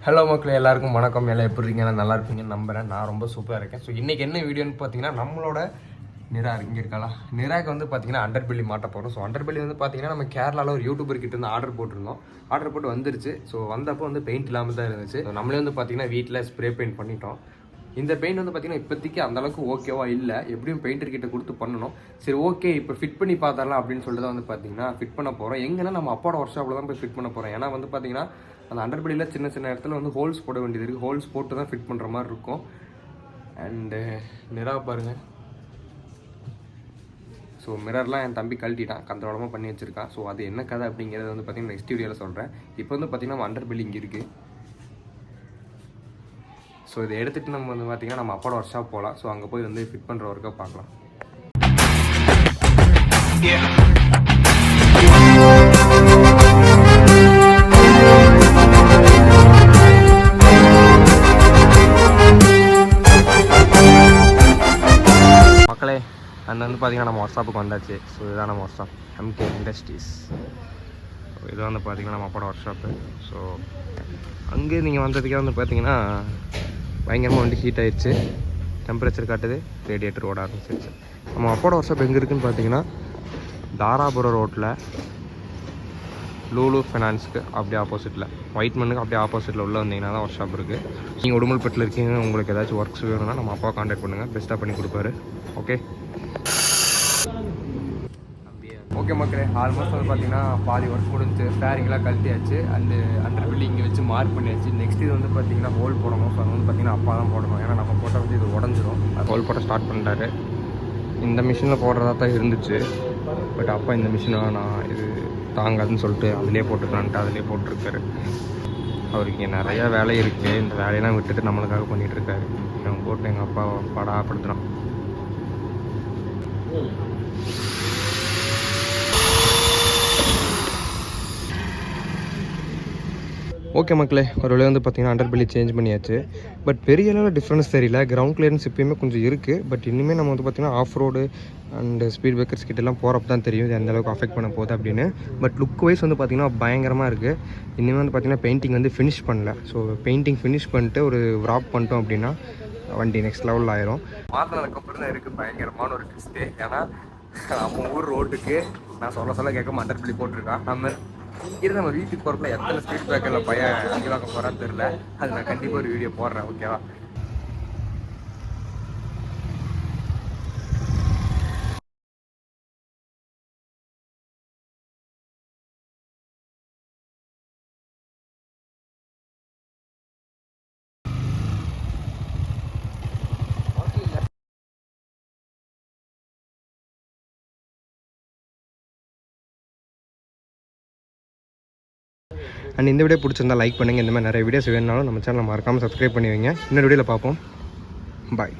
Hello மக்களே, எல்லாருக்கும் வணக்கம். எல்லாம் எப்படி இருக்கீங்க? நல்லா இருப்பீங்கன்னு நம்புறேன். நான் ரொம்ப சூப்பராக இருக்கேன். ஸோ இன்றைக்கி என்ன வீடியோன்னு பார்த்தீங்கன்னா, நம்மளோட நிரா இங்கே இருக்காளா, நிராக்கு வந்து பார்த்தீங்கன்னா அண்டர் பெல்லி மாட்ட போகிறோம். ஸோ அண்டர் பெல்லி வந்து பார்த்தீங்கன்னா நம்ம கேரளாவில் ஒரு யூடியூபர் கிட்ட வந்து ஆர்டர் போட்டிருந்தோம். ஆர்டர் போட்டு வந்துருச்சு. ஸோ வந்தப்போ வந்து பெயிண்ட் இல்லாமல் தான் இருந்துச்சு. நம்மளே வந்து பார்த்தீங்கன்னா வீட்டில் ஸ்ப்ரே பெயிண்ட் பண்ணிட்டோம். இந்த பெயிண்ட் வந்து பார்த்தீங்கன்னா இப்போதைக்கு அந்தளவுக்கு ஓகேவா இல்லை. எப்படியும் பெயிண்டர் கிட்ட கொடுத்து பண்ணணும். சரி, ஓகே, இப்போ ஃபிட் பண்ணி பார்த்தரலாம் அப்படின்னு சொல்லிட்டு தான் வந்து பார்த்தீங்கன்னா ஃபிட் பண்ண போகிறோம். எங்கன்னா நம்ம அப்பாவோட ஒர்க் ஷாப்பில் தான் போய் ஃபிட் பண்ண போகிறோம். ஏன்னா வந்து பார்த்தீங்கன்னா அந்த அண்டர்படியில் சின்ன சின்ன இடத்துல வந்து ஹோல்ஸ் போட வேண்டியது இருக்குது. ஹோல்ஸ் போட்டு தான் ஃபிட் பண்ணுற மாதிரி இருக்கும். அண்டு மிரர் பாருங்கள். ஸோ மிரர்லாம் என் தம்பி கழட்டிட்டான், கந்தரோடமாக பண்ணி வச்சுருக்கான். ஸோ அது என்ன கதை அப்படிங்கிறது வந்து பார்த்தீங்கன்னா நெக்ஸ்ட் வீடியோவில் சொல்கிறேன். இப்போ வந்து பார்த்தீங்கன்னா அண்டர் பெல்லி இங்கே இருக்குது. ஸோ இதை எடுத்துகிட்டு நம்ம வந்து பார்த்திங்கன்னா நம்ம அப்பாவோட ஒர்க் ஷாப் போகலாம். ஸோ அங்கே போய் வந்து ஃபிட் பண்ணுற ஒர்க்கை பார்க்கலாம். மக்களே, அந்த வந்து பார்த்திங்கன்னா நம்ம ஒர்க் ஷாப்புக்கு வந்தாச்சு. ஸோ இதுதான் நம்ம ஒர்க் ஷாப், எம்கே இண்டஸ்ட்ரீஸ். இது வந்து பார்த்திங்கன்னா நம்ம அப்பாவோட ஒர்க் ஷாப்பு. ஸோ அங்கே நீங்கள் வந்ததுக்கே வந்து பார்த்திங்கன்னா பயங்கரமாக வண்டி ஹீட் ஆகிடுச்சு. டெம்பரேச்சர் காட்டுது, ரேடியேட்டர் ஓட ஆரம்பிச்சிருச்சு. நம்ம அப்போட ஒர்க் ஷாப் எங்கே இருக்குதுன்னு பார்த்தீங்கன்னா தாராபுரம் ரோட்டில் லூலு ஃபைனான்ஸுக்கு அப்படியே ஆப்போசிட்டில், ஒயிட் மண்ணுக்கு அப்படியே ஆப்போசிட்டில் உள்ள வந்தீங்கன்னா தான் ஒர்க் ஷாப் இருக்குது. நீங்கள் உடுமல்பேட்டில் இருக்கீங்க, உங்களுக்கு ஏதாச்சும் ஒர்க்ஸ் வேணும்னா நம்ம அப்பாவை கான்டாக்ட் பண்ணுங்கள், பெஸ்ட்டாக பண்ணி கொடுப்பாரு. ஓகே ஓகே மக்களே, ஆல்மோஸ்ட் வந்து பார்த்தீங்கன்னா பாதி ஒர்க் முடிஞ்சு, ஃபேரிங்லாம் கழட்டியாச்சு. அண்டர் பில்லி இங்கே வச்சு மார்க் பண்ணியாச்சு. நெக்ஸ்ட் இது வந்து பார்த்தீங்கன்னா ஹோல் போடணும். ஸோ அது வந்து பார்த்தீங்கன்னா அப்பா தான் போடணும். ஏன்னா நம்ம போட்டால் வந்து இது உடஞ்சிரும். ஹோல் போட்ட ஸ்டார்ட் பண்ணிட்டாரு. இந்த மிஷினில் போடுறதா தான் இருந்துச்சு. பட் அப்பா இந்த மிஷினை நான் இது தாங்காதுன்னு சொல்லிட்டு அதிலே போட்டுக்கலான்ட்டு அதிலே போட்டிருக்காரு. அவருக்கு இங்கே நிறையா வேலை இருக்குது. இந்த வேலையெல்லாம் விட்டுட்டு நம்மளுக்காக பண்ணிகிட்ருக்காரு. இவன் போட்டு எங்கள் அப்பா படாப்படுத்துகிறான். ஓகே மக்களே, ஒரு வேளை வந்து பார்த்திங்கன்னா அண்டர் பெல்லி சேஞ்ச் பண்ணியாச்சு. பட் பெரிய அளவில் டிஃப்ரென்ஸ் தெரியல. கிரவுண்ட் கிளியரன்ஸ் இப்போயுமே கொஞ்சம் இருக்குது. பட் இனிமேல் நம்ம வந்து பார்த்திங்கன்னா off road and speed breakers கிட்டலாம் போகிறப்ப தான் தெரியும் இது எந்தளவுக்கு அஃபெக்ட் பண்ண போகுது அப்படின்னு. பட் லுக் வைஸ் வந்து பார்த்திங்கன்னா பயங்கரமாக இருக்குது. இனிமேல் வந்து பார்த்திங்கன்னா பெயிண்டிங் வந்து ஃபினிஷ் பண்ணல. ஸோ பெயிண்டிங் ஃபினிஷ் பண்ணிட்டு ஒரு ராப் பண்ணிட்டோம் அப்படின்னா வண்டி நெக்ஸ்ட் லெவலில் ஆயிரும். மாற்றினதுக்கப்புறம் தான் இருக்குது பயங்கரமான ஒரு ட்விஸ்ட்டு. ஏன்னா நம்ம ஊர் ரோட்டுக்கு நான் சொல்ல கேட்க அண்டர் பெல்லி போட்டிருக்கான். நம்ம வீட்டுக்கு போகிறப்பல எத்தனை ஸ்பீட் பிரேக்கரில் பையன் அங்கே வாங்க போகிறான்னு தெரில. அது நான் கண்டிப்பாக ஒரு வீடியோ போடுறேன். ஓகேவா? அண்ட் இந்த வீடியோ பிடிச்சிருந்தா லைக் பண்ணுங்கள். இந்த மாதிரி நிறைய வீடியோஸ் வேணுனாலும் நம்ம சேனலை மறக்காமல் சப்ஸ்கிரைப் பண்ணி வைங்க. இன்னொரு வீடியோவில் பார்ப்போம். பாய்.